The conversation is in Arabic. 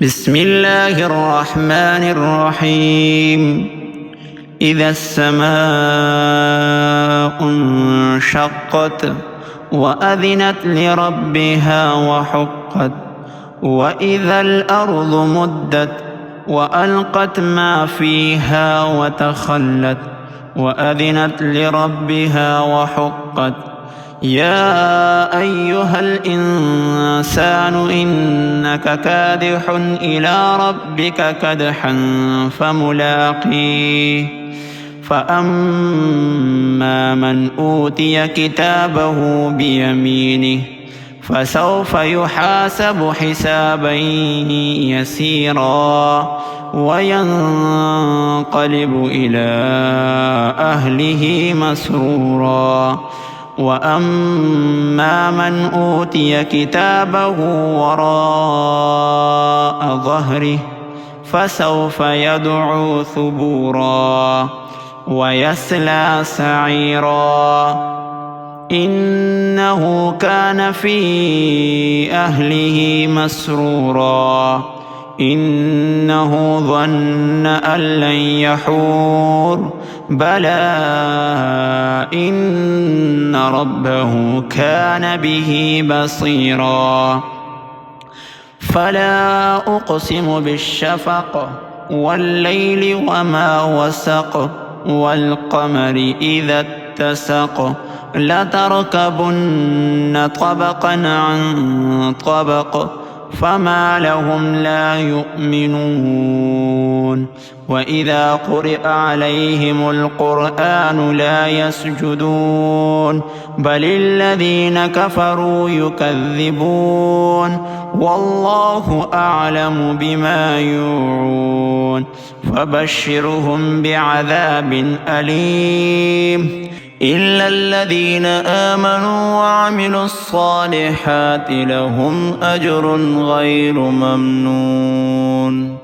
بسم الله الرحمن الرحيم. إذا السماء انشقت وأذنت لربها وحقت، وإذا الأرض مدت وألقت ما فيها وتخلت وأذنت لربها وحقت. يا أيها الإنسان إنك كادح إلى ربك كدحا فملاقيه. فأما من أوتي كتابه بيمينه فسوف يحاسب حسابا يسيرا وينقلب إلى أهله مسرورا. وأما من أوتي كتابه وراء ظهره فسوف يدعو ثبورا ويصلى سعيرا. إنه كان في أهله مسرورا. إنه ظن أن لن يحور، بلى إن ربه كان به بصيرا. فلا أقسم بالشفق والليل وما وسق والقمر إذا اتسق لتركبن طبقا عن طبق فما لهم لا يؤمنون. وإذا قرئ عليهم القرآن لا يسجدون، بل الذين كفروا يكذبون والله أعلم بما يوعون. فبشرهم بعذاب أليم إلا الذين آمنوا وعملوا الصالحات لهم أجر غير ممنون.